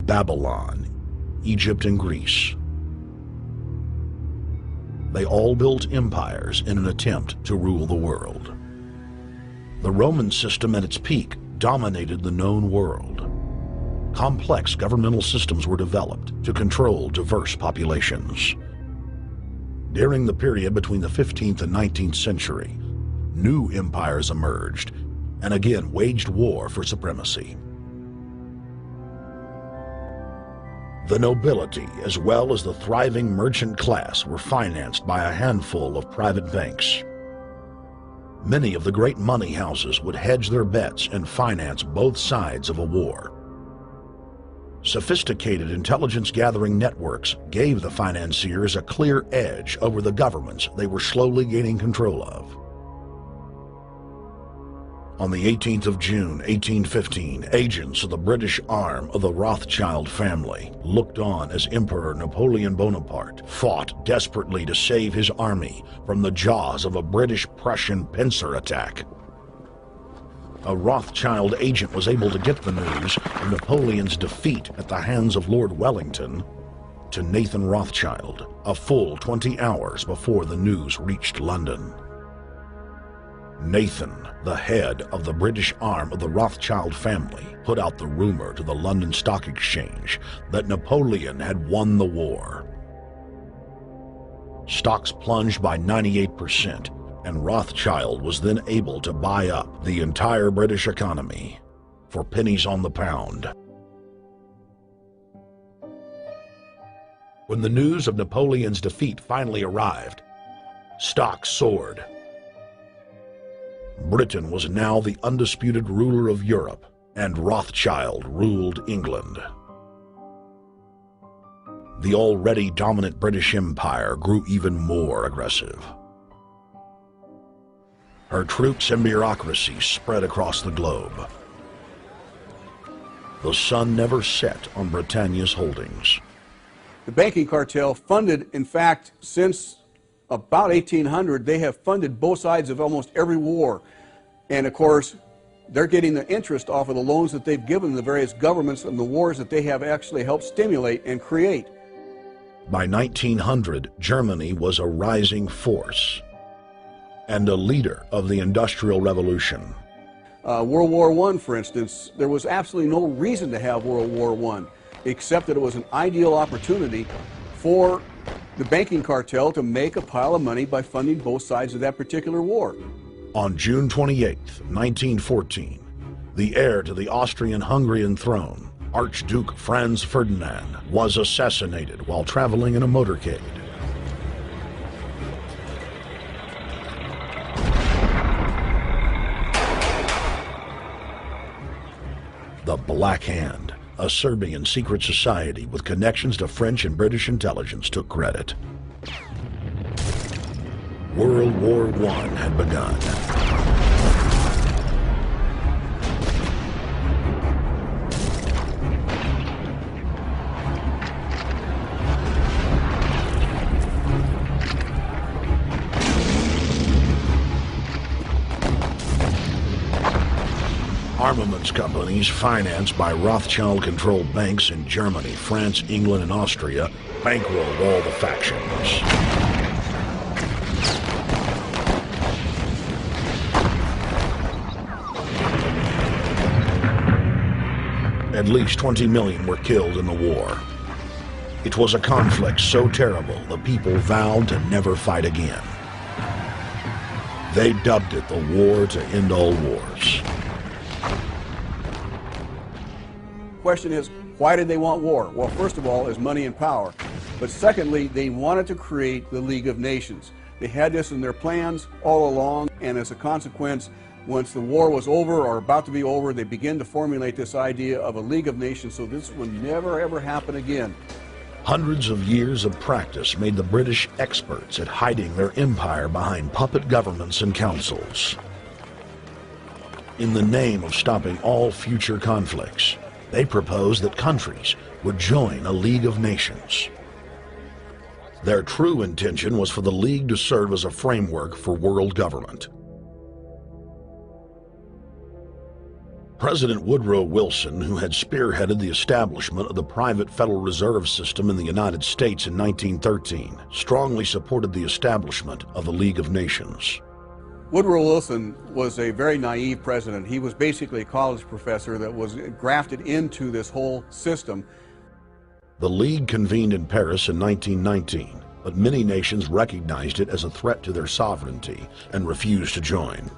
Babylon, Egypt, and Greece. They all built empires in an attempt to rule the world. The Roman system at its peak dominated the known world. Complex governmental systems were developed to control diverse populations. During the period between the 15th and 19th century, new empires emerged and again waged war for supremacy. The nobility, as well as the thriving merchant class, were financed by a handful of private banks. Many of the great money houses would hedge their bets and finance both sides of a war. Sophisticated intelligence-gathering networks gave the financiers a clear edge over the governments they were slowly gaining control of. On the 18th of June, 1815, agents of the British arm of the Rothschild family looked on as Emperor Napoleon Bonaparte fought desperately to save his army from the jaws of a British-Prussian pincer attack. A Rothschild agent was able to get the news of Napoleon's defeat at the hands of Lord Wellington to Nathan Rothschild, a full 20 hours before the news reached London. Nathan, the head of the British arm of the Rothschild family, put out the rumor to the London Stock Exchange that Napoleon had won the war. Stocks plunged by 98%, and Rothschild was then able to buy up the entire British economy for pennies on the pound. When the news of Napoleon's defeat finally arrived, stocks soared. Britain was now the undisputed ruler of Europe, and Rothschild ruled England. The already dominant British Empire grew even more aggressive. Her troops and bureaucracy spread across the globe. The sun never set on Britannia's holdings. The banking cartel funded, in fact, since about 1800, they have funded both sides of almost every war. And of course, they're getting the interest off of the loans that they've given the various governments and the wars that they have actually helped stimulate and create. By 1900, Germany was a rising force and a leader of the Industrial Revolution. World War I, for instance, there was absolutely no reason to have World War I, except that it was an ideal opportunity for the banking cartel to make a pile of money by funding both sides of that particular war. On June 28, 1914, the heir to the Austrian-Hungarian throne, Archduke Franz Ferdinand, was assassinated while traveling in a motorcade. The Black Hand, a Serbian secret society with connections to French and British intelligence, took credit. World War I had begun. Armaments companies financed by Rothschild-controlled banks in Germany, France, England, and Austria bankrolled all the factions. At least 20 million were killed in the war. It was a conflict so terrible the people vowed to never fight again. They dubbed it the war to end all wars. Question is, why did they want war? Well, first of all, is money and power. But secondly, they wanted to create the League of Nations. They had this in their plans all along, and as a consequence, once the war was over or about to be over, they began to formulate this idea of a League of Nations, so this would never ever happen again. Hundreds of years of practice made the British experts at hiding their empire behind puppet governments and councils. In the name of stopping all future conflicts, they proposed that countries would join a League of Nations. Their true intention was for the League to serve as a framework for world government. President Woodrow Wilson, who had spearheaded the establishment of the private Federal Reserve System in the United States in 1913, strongly supported the establishment of the League of Nations. Woodrow Wilson was a very naive president. He was basically a college professor that was grafted into this whole system. The League convened in Paris in 1919, but many nations recognized it as a threat to their sovereignty and refused to join.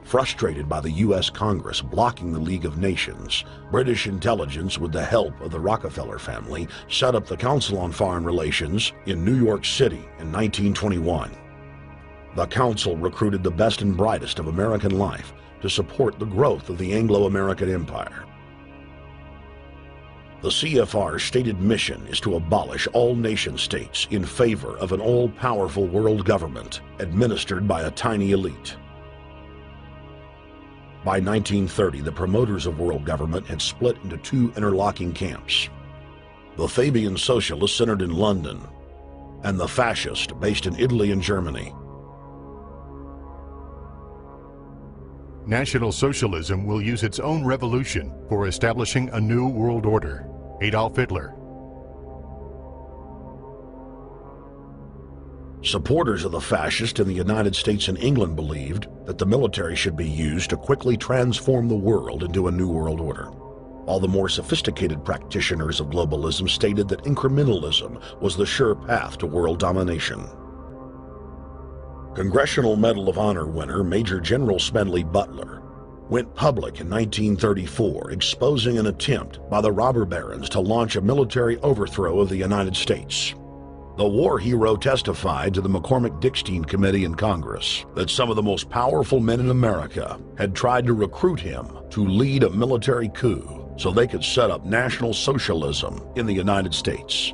Frustrated by the U.S. Congress blocking the League of Nations, British intelligence, with the help of the Rockefeller family, set up the Council on Foreign Relations in New York City in 1921. The council recruited the best and brightest of American life to support the growth of the Anglo-American Empire. The CFR's stated mission is to abolish all nation-states in favor of an all-powerful world government administered by a tiny elite. By 1930, the promoters of world government had split into two interlocking camps: the Fabian socialists centered in London, and the fascist based in Italy and Germany. National Socialism will use its own revolution for establishing a new world order. Adolf Hitler. Supporters of the fascists in the United States and England believed that the military should be used to quickly transform the world into a new world order, while the more sophisticated practitioners of globalism stated that incrementalism was the sure path to world domination. Congressional Medal of Honor winner Major General Smedley Butler went public in 1934, exposing an attempt by the robber barons to launch a military overthrow of the United States. The war hero testified to the McCormick-Dickstein Committee in Congress that some of the most powerful men in America had tried to recruit him to lead a military coup so they could set up National Socialism in the United States.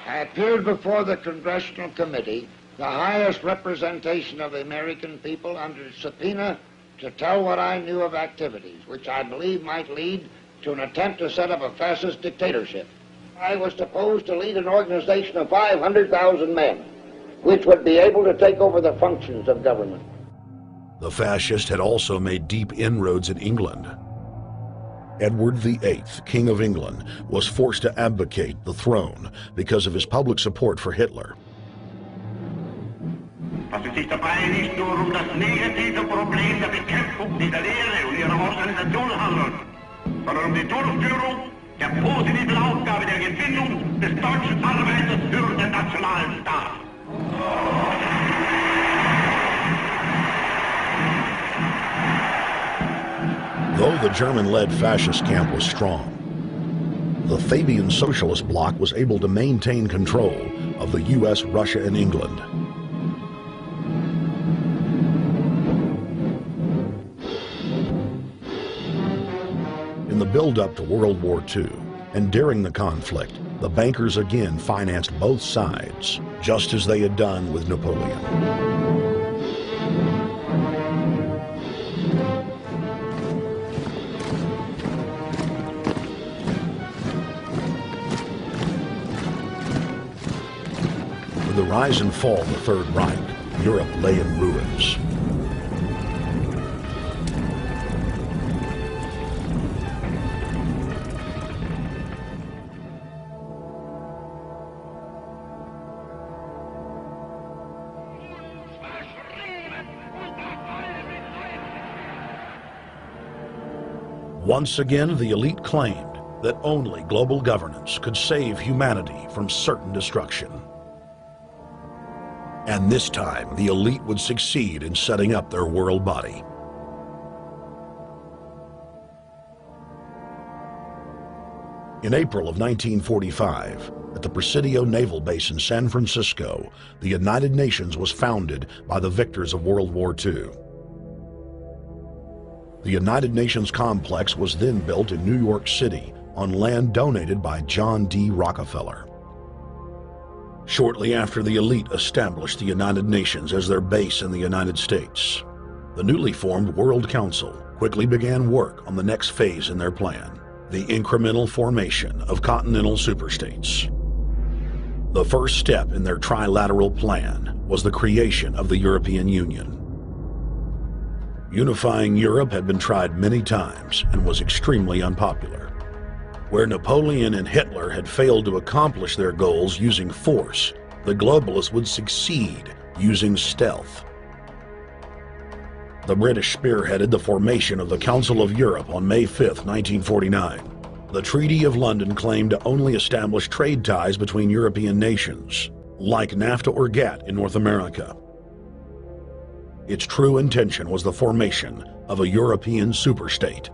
I appeared before the Congressional Committee, the highest representation of the American people, under subpoena to tell what I knew of activities which I believe might lead to an attempt to set up a fascist dictatorship. I was supposed to lead an organization of 500,000 men, which would be able to take over the functions of government. The fascists had also made deep inroads in England. Edward VIII, King of England, was forced to abdicate the throne because of his public support for Hitler. Was es sich dabei nicht nur das negative Problem der Bekämpfung dieser Lehre und ihrer Organisation handelt, sondern die Durchführung der positiven Aufgabe der Gewinnung des deutschen Arbeiters für den nationalen Staat. Though the German-led fascist camp was strong, the Fabian Socialist bloc was able to maintain control of the U.S., Russia, and England. In the build-up to World War II, and during the conflict, the bankers again financed both sides, just as they had done with Napoleon. With the rise and fall of the Third Reich, Europe lay in ruins. Once again, the elite claimed that only global governance could save humanity from certain destruction. And this time, the elite would succeed in setting up their world body. In April of 1945, at the Presidio Naval Base in San Francisco, the United Nations was founded by the victors of World War II. The United Nations complex was then built in New York City on land donated by John D. Rockefeller. Shortly after the elite established the United Nations as their base in the United States, the newly formed World Council quickly began work on the next phase in their plan, the incremental formation of continental superstates. The first step in their trilateral plan was the creation of the European Union. Unifying Europe had been tried many times and was extremely unpopular. Where Napoleon and Hitler had failed to accomplish their goals using force, the globalists would succeed using stealth. The British spearheaded the formation of the Council of Europe on May 5, 1949. The Treaty of London claimed to only establish trade ties between European nations, like NAFTA or GATT in North America. Its true intention was the formation of a European superstate.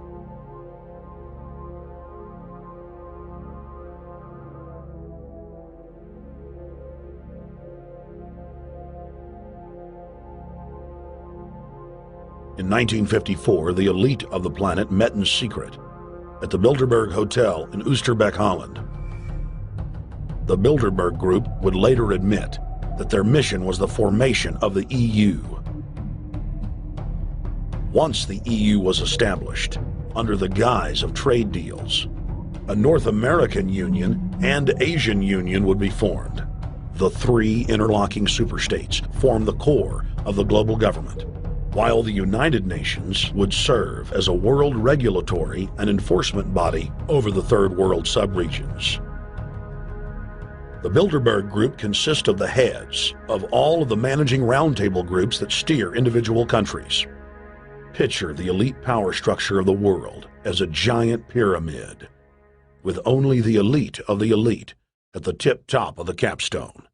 In 1954, the elite of the planet met in secret at the Bilderberg Hotel in Oosterbeek, Holland. The Bilderberg Group would later admit that their mission was the formation of the EU. Once the EU was established, under the guise of trade deals, a North American Union and Asian Union would be formed. The three interlocking superstates formed the core of the global government, while the United Nations would serve as a world regulatory and enforcement body over the Third World subregions. The Bilderberg Group consists of the heads of all of the managing roundtable groups that steer individual countries. Picture the elite power structure of the world as a giant pyramid, with only the elite of the elite at the tip top of the capstone.